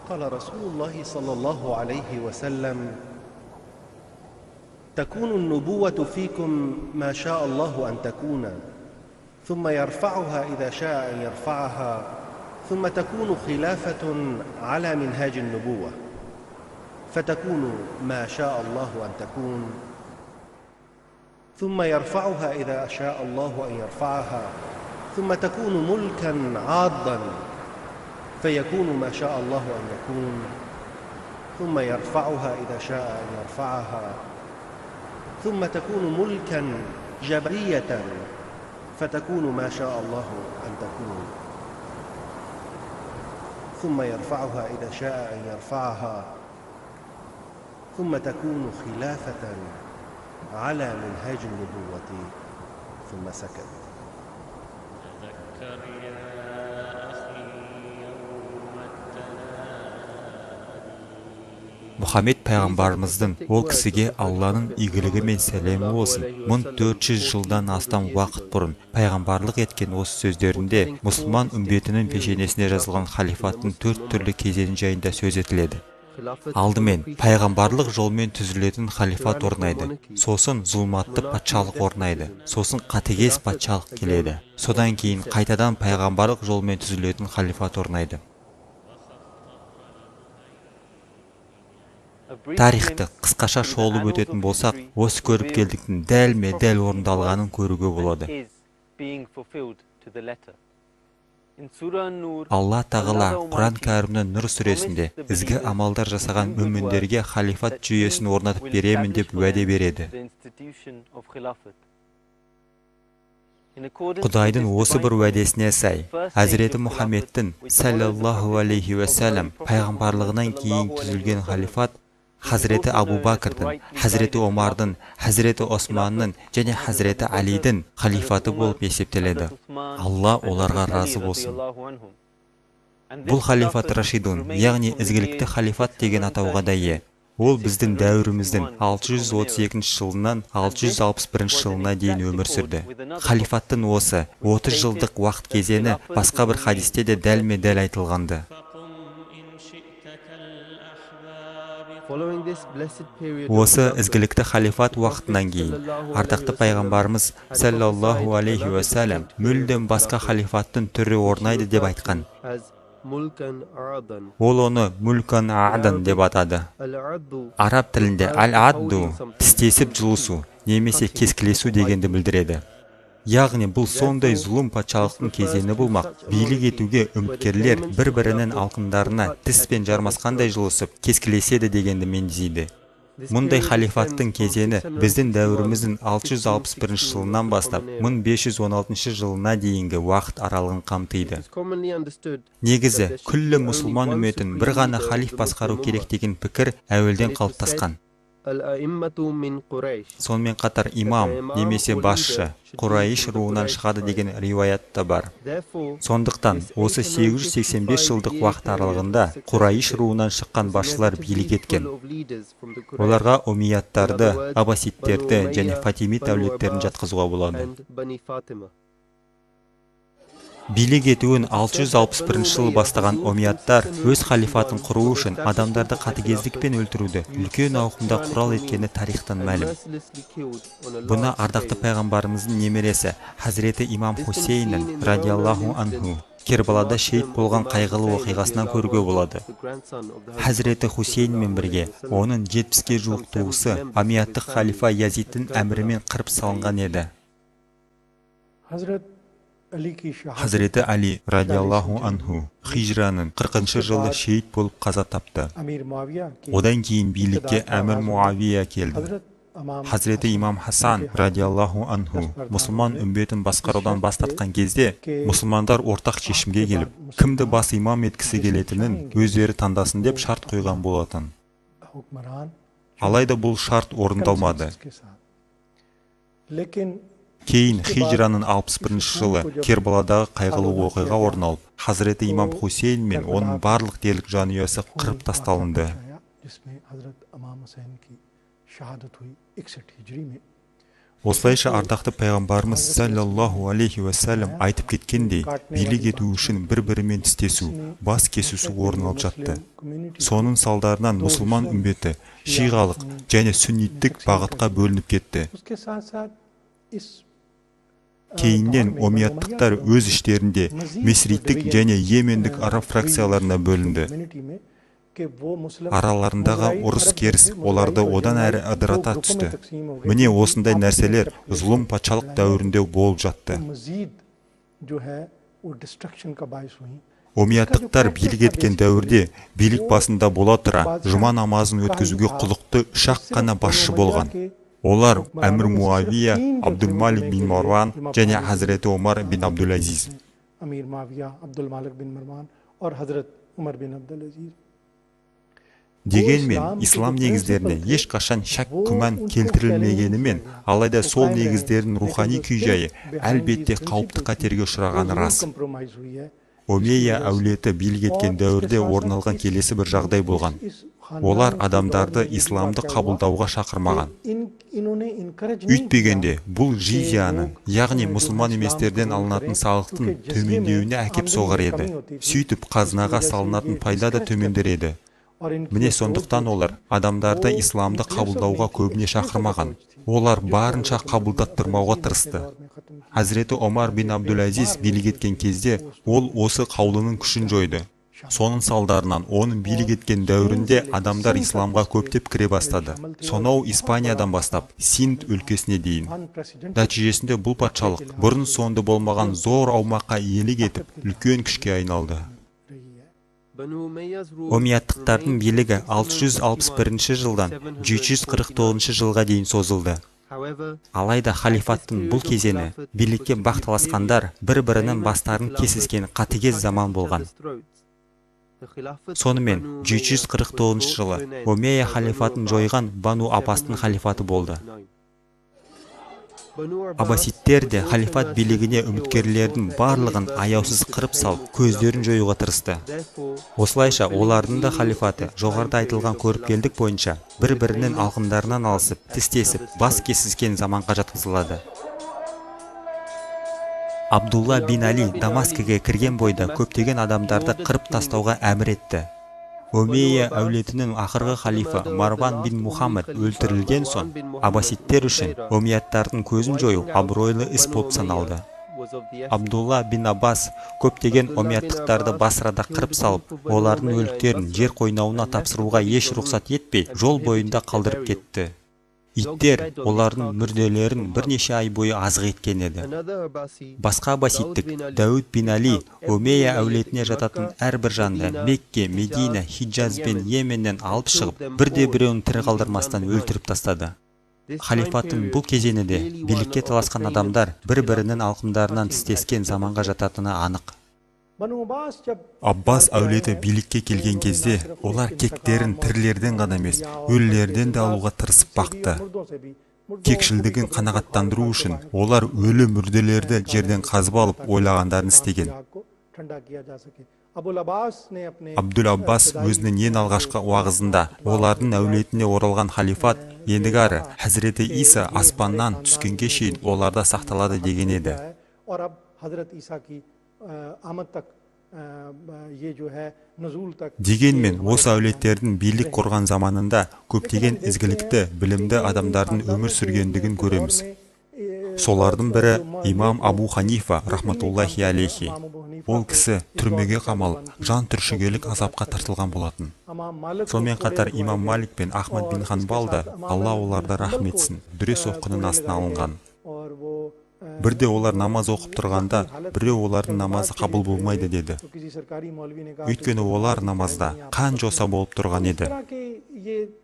قال رسول الله صلى الله عليه وسلم: تكون النبوة فيكم ما شاء الله أن تكون، ثم يرفعها إذا شاء أن يرفعها، ثم تكون خلافة على منهاج النبوة، فتكون ما شاء الله أن تكون، ثم يرفعها إذا شاء الله أن يرفعها، ثم تكون ملكا عاضا، فيكون ما شاء الله أن يكون، ثم يرفعها إذا شاء أن يرفعها، ثم تكون ملكا جبرية، فتكون ما شاء الله أن تكون، ثم يرفعها إذا شاء أن يرفعها، ثم تكون خلافة على منهاج النبوة. ثم سكت. تذكر يا أخي يوم التنادي. Muhammed пайғамбарымыздың ол кісіге Алланың игілігі мен сәлемі болсын. 1400 жылдан астам уақыт бұрын пайғамбарлық еткен осы сөздерінде мұсылман үмбетінің пешенесіне жазылған халифаттың 4 түрлі кезеңі жайында сөз етіледі. Алдымен пайғамбарлық жолмен түзілетін халифат орнайды, сосын зұлматты патшалық орнайды, сосын қатыгез патшалық келеді. Содан кейін қайтадан пайғамбарлық жолмен түзілетін халифат орнайды. Тарихты қысқаша шолып өтетін болсақ, осы көріпкелдіктің дәл орындалғанын көруге болады. Алла тағала Құран кәрімнің Нұр сүресінде ізгі амалдар жасаған мүміндерге халифат жүйесін орнатып беремін деп уәде береді. Құдайдың осы бір уәдесіне сай, Әзіреті Мұхаммедтің саллаллаху алейхи уәссәләм пайғамбарлығынан кейін түзілген халифат Хазіреті Абу Бакрдың, Хазіреті Омардың, Хазіреті Османның және Хазіреті Алидің халифаты болып есептеледі. Алла оларға разы болсын. Бұл халифат Рашидун, яғни ізгілікті халифат деген атауға да ие. Ол біздің дәуіріміздің 632 жылынан 661 жылына дейін өмір сүрді. Халифаттың осы 30 жылдық уақыт кезеңі басқа бір хадисте де дәлме-дәл айтылғанды. Осы ізгілікті халифат уақытынан кейін ардақты пайғамбарымыз саллаллаху алейхи уәссәләм мүлдем басқа халифаттың түрі орнайды деп айтқан. Ол оны мүлкан адан деп атады. Араб тілінде әл-адду тістесіп жұлысу немесе кескілесу дегенді білдіреді. Яғни бұл сондай зұлым патшалықтың кезеңі болмақ. Билік етуге үміткерлер бір-бірінің алқындарына тіспен жармасқандай жылысып, кескілеседі дегенді меңзейді. Мұндай халифаттың кезеңі біздің дәуіріміздің 661 жылынан бастап 1516 жылына дейінгі уақыт аралығын қамтиды. Негізі, күллі мұсылман үмметін бір ғана халиф басқару керек деген пікір әуелден қалыптасқан. Сонымен қатар имам немесе басшы Құрайш руынан шығады деген риуаят та бар. Сондықтан осы 885 жылдық уақыт аралығында Құрайш руынан шыққан басшылар билік еткен. Оларға омияттарды, аббасидтерді және фатимид әулеттерін жатқызуға болады. Билік етуін 661 жылы бастаған омияттар өз халифатын құру үшін адамдарды қатыгездікпен өлтіруді үлкен ауқымда құрал еткені тарихтан мәлім. Бұны ардақты пайғамбарымыздың немересі Хазіреті Имам Хусейннің радиаллаху анху Кербалада шейіт болған қайғылы оқиғасынан көруге болады. Хазіреті Хусейнмен бірге оның 70-ге жуық туысы омияттық халифа Язидтің әмірімен қырып салынған еді. Хазіреті Али радиаллаху анху хижраның 40-шы жылы шейіт болып қаза тапты. Одан кейін билікке әмір Муавия келді. Хазіреті Имам Хасан радиаллаху анху мұсылман үмбетін басқарудан бас тартқан кезде мұсылмандар ортақ шешімге келіп, кімді бас имам еткісі келетінін өздері таңдасын деп шарт қойған болатын. Алайда бұл шарт орындалмады. Кейін хижраның 61-ші жылы Кербаладағы қайғылы оқиға орын алып, Хазіреті Имам Хусейн мен оның барлық дерлік жанұясы қырып тасталынды. Осылайша ардақты пайғамбарымыз саллаллаху алейхи уассалам айтып кеткендей, билік ету үшін бір-бірімен тістесу, бас кесісу орын алып жатты. Соның салдарынан мұсылман үмбеті шиғалық және сүнниттік бағытқа бөлініп кетті. Кейіннен омияттықтар өз іштерінде месриттік және йемендік араб фракцияларына бөлінді. Араларындағы ұрыс-керіс оларды одан әрі ыдырата түсті. Міне осындай нәрселер зұлым патшалық дәуірінде болып жатты. Омияттықтар билік еткен дәуірде билік басында бола тұра жұма намазын өткізуге құлықты үш-ақ қана басшы болған. Олар Әмір Муавия, Абдул-Малик бин Марван және Хазіреті Омар бин Абдул-Азиз. Дегенмен, ислам негіздеріне ешқашан шәк күмән келтірілмегенімен, алайда сол негіздердің рухани күй-жайы әлбетте қауіпті қатерге ұшырағаны рас. Омейя әулеті билік еткен дәуірде орын алған келесі бір жағдай болған. Олар адамдарды исламды қабылдауға шақырмаған. Үйтпегенде, бұл жизияның, яғни мұсылман еместерден алынатын салықтың төмендеуіне әкеп соғар еді. Сөйтіп қазынаға салынатын пайда да төмендер еді. Міне сондықтан олар адамдарды исламды қабылдауға көбіне шақырмаған. Олар барынша қабылдаттырмауға тырысты. Хазіреті Омар бин Абдул-Азиз билік еткен кезде ол осы қаулының күшін жойды. Соның салдарынан оның билік еткен дәуірінде адамдар исламға көптеп кіре бастады. Сонау Испаниядан бастап Синд өлкесіне дейін. Нәтижесінде бұл патшалық бұрын соңды болмаған зор аумаққа иелік етіп, үлкен күшке айналды. Омияттықтардың билігі 661 жылдан 749 жылға дейін созылды. Алайда халифаттың бұл кезені билікке бақталасқандар бір-бірінің бастарын кесіскен қатыгез заман болған. Сонымен 749 жылы Омейя халифатын жойған Бану Аббастың халифаты болды. Аббасидтер де халифат билігіне үміткерлердің барлығын аяусыз қырып салып, көздерін жоюға тырысты. Осылайша олардың да халифаты жоғарыда айтылған көріпкелдік бойынша бір-бірінің алқымдарынан алысып, тістесіп, бас кесіскен заманға жатқызылады. Абдулла бин Али Дамаскіге кірген бойда көптеген адамдарды қырып тастауға әмір етті. Омейя әулетінің ақырғы халифа Марван бин Мухаммад өлтірілген соң, аббасидтер үшін омияттардың көзін жою абыройлы іс болып саналды. Абдулла бин Аббас көптеген омияттықтарды Басрада қырып салып, олардың өліктерін жер қойнауына тапсыруға еш рұқсат етпей, жол бойында қалдырып кетті. Иттер олардың мүрделерін бірнеше ай бойы азық еткен еді. Басқа аббасидтік Дауд бин Али Омейя әулетіне жататын әрбір жанды Мекке, Медина, Хиджаз бен Йеменнен алып шығып, бірде-біреуін тірі қалдырмастан өлтіріп тастады. Халифаттың бұл кезеңінде билікке таласқан адамдар бір-бірінің алқымдарынан тістескен заманға жататыны анық. Аббас әулеті билікке келген кезде, олар кектерін тірілерден ғана емес, өлілерден де алуға тырысып бақты. Кекшілдігін қанағаттандыру үшін, олар өлі мүрделерді жерден қазып алып ойлағандарын істеген. Абдул Аббас өзінің ең алғашқы уағызында олардың әулетіне оралған халифат ендігәрі Хазіреті Иса аспаннан түскенге шейін оларда сақталады деген еді. Дегенмен, осы әулеттердің билік құрған заманында көптеген ізгілікті, білімді адамдардың өмір сүргендігін көреміз. Солардың бірі имам Абу Ханифа, рахматуллахи алейхи. Ол кісі түрмеге қамалып, жан түршігерлік азапқа тартылған болатын. Сонымен қатар имам Малик пен Ахмад бин Ханбал да, Алла оларды рахметсін, дүре соққының астына алынған. Бірде олар намаз оқып тұрғанда, біреу олардың намазы қабыл болмайды деді. Өйткені олар намазда қан жоса болып тұрған еді.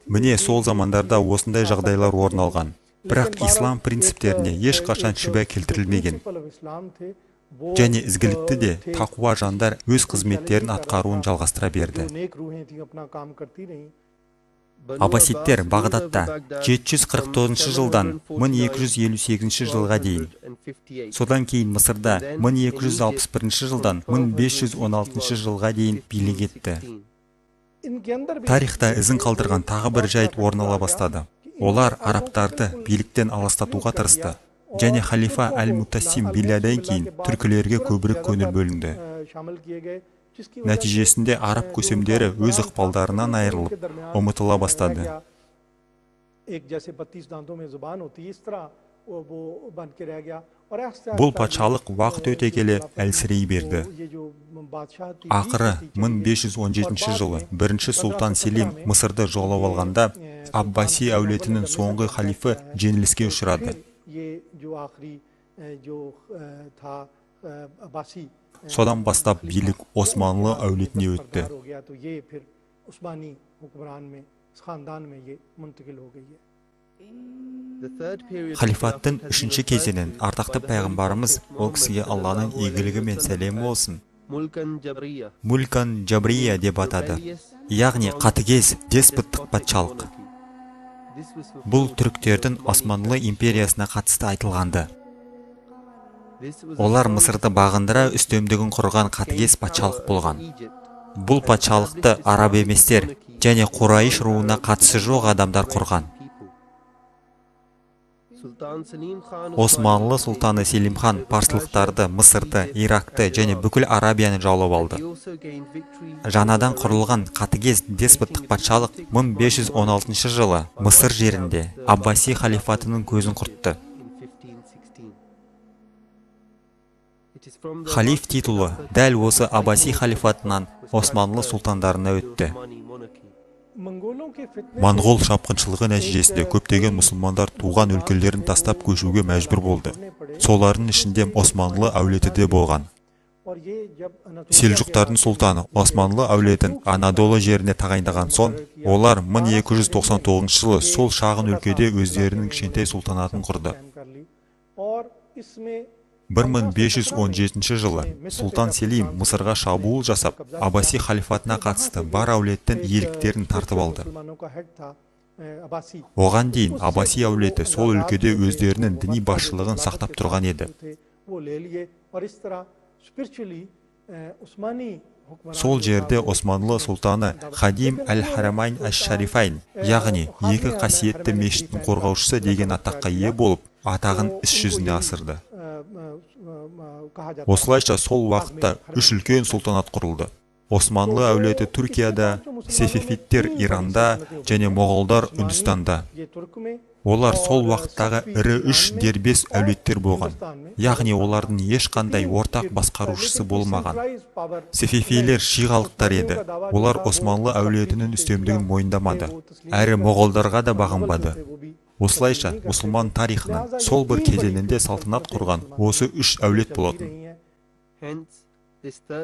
Міне сол замандарда осындай жағдайлар орын алған. Бірақ ислам принциптеріне ешқашан шүбә келтірілмеген. Және ізгілікті де тақуа жандар өз қызметтерін атқаруын жалғастыра берді. Аббасидтер Бағдадта 749 жылдан 1258 жылға дейін. Содан кейін Мысырда 1261 жылдан 1516 жылға дейін билік етті. Тарихта ізін қалдырған тағы бір жайт орын ала бастады. Олар арабтарды биліктен аластатуға тырысты. Және халифа Әл-Мутасим билерден кейін түркілерге көбірек көңіл бөлінді. Нәтижесінде араб көсемдері өз ықпалдарынан айырылып, ұмытыла бастады. Бұл патшалық уақыт өте келе әлсірей берді. Ақыры 1517 жылы бірінші сұлтан Селим Мысырды жаулап алғанда, Аббаси әулетінің соңғы халифы жеңіліске ұшырады. Содан бастап билік Османлы әулетіне өтті. Халифаттың үшінші кезеңін ардақты пайғамбарымыз, ол кісіге Алланың игілігі мен сәлемі болсын, Мулкан Джабрия деп атады. Яғни қатыгез, деспоттық патшалық. Бұл түріктердің Османлы империясына қатысты айтылғанды. Олар Мысырды бағындыра үстемдігін құрған қатыгез патшалық болған. Бұл патшалықты араб еместер және Құрайш руына қатысы жоқ адамдар құрған. Османлы сұлтаны Селим хан парсылықтарды, Мысырды, Иракты және бүкіл Арабияны жаулап алды. Жаңадан құрылған қатыгез деспоттық патшалық 1516 жылы Мысыр жерінде Аббаси халифатының көзін құртты. Халиф титулы дәл осы Аббаси халифатынан Османлы сұлтандарына өтті. Моңғол шапқыншылығы нәтижесінде көптеген мұсылмандар туған өлкелерін тастап көшуге мәжбүр болды. Солардың ішінде Османлы әулеті де болған. Селжұқтардың сұлтаны Османлы әулетін Анадолы жеріне тағайындаған соң, олар 1299 жылы сол шағын өлкеде өздерінің кішкентай сұлтанатын құрды. 1517 жылы Сұлтан Селим Мысырға шабуыл жасап, Аббаси халифатына қатысты бар әулеттің иеліктерін тартып алды. Оған дейін Аббаси әулеті сол өлкеде өздерінің діни басшылығын сақтап тұрған еді. Сол жерде Османлы сұлтаны Хадим әл-Харамайн әш-Шарифайн, яғни екі қасиетті мешіттің қорғаушысы деген атаққа ие болып, атағын іс жүзіне асырды. Осылайша сол уақытта үш үлкен сұлтанат құрылды. Османлы әулеті Түркияда, Сефевидтер Иранда және Моғолдар Үндістанда. Олар сол уақыттағы ірі үш дербес әулеттер болған. Яғни олардың ешқандай ортақ басқарушысы болмаған. Сефевилер шиғалықтар еді. Олар Османлы әулетінің үстемдігін мойындамады, әрі Моғолдарға да бағынбады. Осылайша, мұсылман тарихының сол бір кезеңінде салтанат құрған осы үш әулет болатын.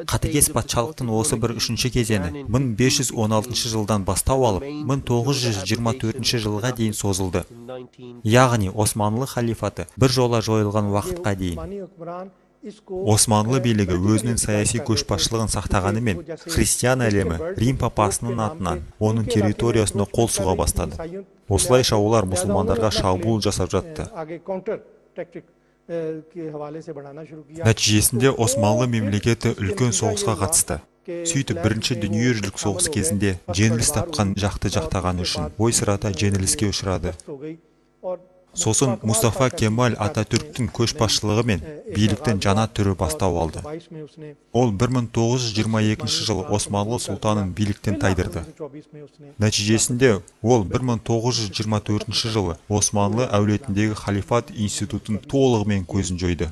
Қатыгез патшалықтың осы бір үшінші кезеңі 1516 жылдан бастау алып, 1924 жылға дейін созылды. Яғни, Османлы халифаты бір жола жойылған уақытқа дейін. Османлы билігі өзінің саяси көшбасшылығын сақтағанымен, христиан әлемі Рим папасының атынан оның территориясына қол сұға бастады. Осылайша олар мұсылмандарға шабуыл жасап жатты. Нәтижесінде Османлы мемлекеті үлкен соғысқа қатысты. Сөйтіп бірінші дүниежүзілік соғыс кезінде жеңіліс тапқан жақты жақтаған үшін ойсырата жеңіліске ұшырады. Сосын Мустафа Кемаль Ататүрктің көшбасшылығымен биліктің жаңа түрі бастау алды. Ол 1922 жылы Османлы сұлтанын биліктен тайдырды. Нәтижесінде ол 1924 жылы Османлы әулетіндегі халифат институтын толығымен көзін жойды.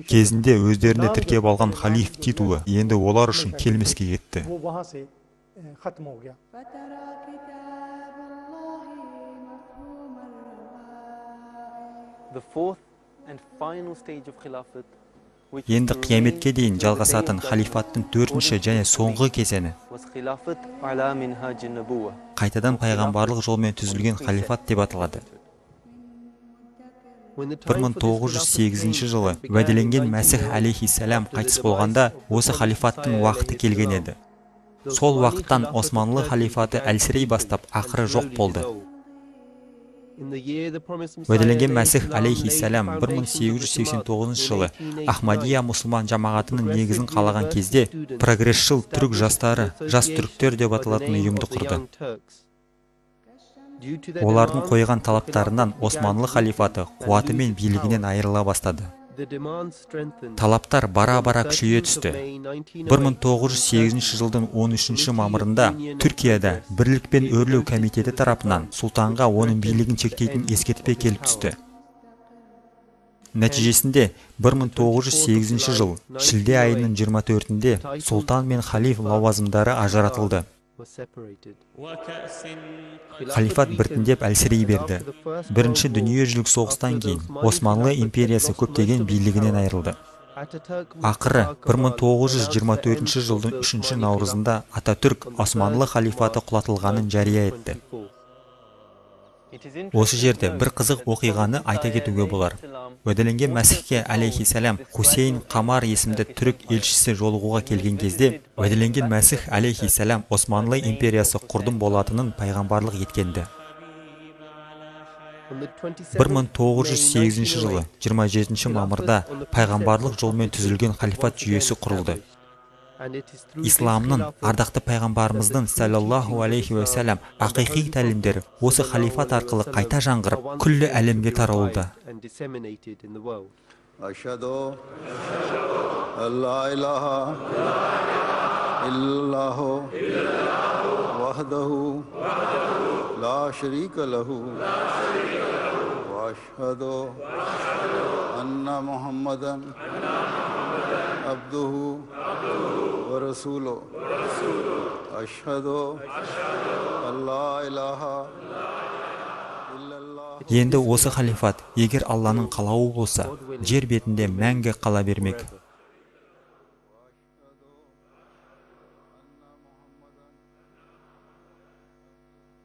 Кезінде өздеріне тіркеп алған халиф титулы енді олар үшін келмеске кетті. Енді қияметке дейін жалғасатын халифаттың төртінші және соңғы кезеңі қайтадан пайғамбарлық жолмен түзілген халифат деп аталады. 1908 жылы уәделенген Мәсіх алейхиссалам қайтыс болғанда осы халифаттың уақыты келген еді. Сол уақыттан Османлы халифаты әлсірей бастап, ақыры жоқ болды. Уәделенген Мәсіх алейхиссалам 1889 жылы Ахмадия мұсылман жамағатының негізін қалаған кезде прогресшіл түрік жастары, жас түріктер деп аталатын ұйымды құрды. Олардың қойған талаптарынан Османлы халифаты қуаты мен билігінен айырыла бастады. Талаптар бара-бара күшейе түсті. 1908 жылдың 13 мамырында Түркияда Бірлік пен өрлеу комитеті тарапынан сұлтанға оның билігін шектейтін ескертпе келіп түсті. Нәтижесінде 1908 жыл шілде айының 24-інде сұлтан мен халиф лауазымдары ажыратылды. Халифат біртіндеп әлсірей берді. Бірінші дүниежүзілік соғыстан кейін Османлы империясы көптеген билігінен айырылды. Ақыры 1924 жылдың 3 наурызында Ататүрк Османлы халифаты құлатылғанын жария етті. Осы жерде бір қызық оқиғаны айта кетуге болар. Уәделенген Мәсіхке алейхиссалам Хусейн Қамар есімді түрік елшісі жолығуға келген кезде, уәделенген Мәсіх алейхиссалам Османлы империясы құрдым болатынын пайғамбарлық еткенді. 1908 жылы 27 мамырда пайғамбарлық жолмен түзілген халифат жүйесі құрылды. Исламның ардақты пайғамбарымыздың саллаллаху алейхи ва саллям ақиқи тәлімдері осы халифат арқылы қайта жаңғырып, күллі әлемге таралуда. Ашхаду алла илаха иллаллаху вахдаху ла шарика лаху ва ашхаду анна Мухаммадан абдуху ва расулуху ашхаду алла илаха. Енді осы халифат, егер Алланың қалауы болса, жер бетінде мәңгі қала бермек.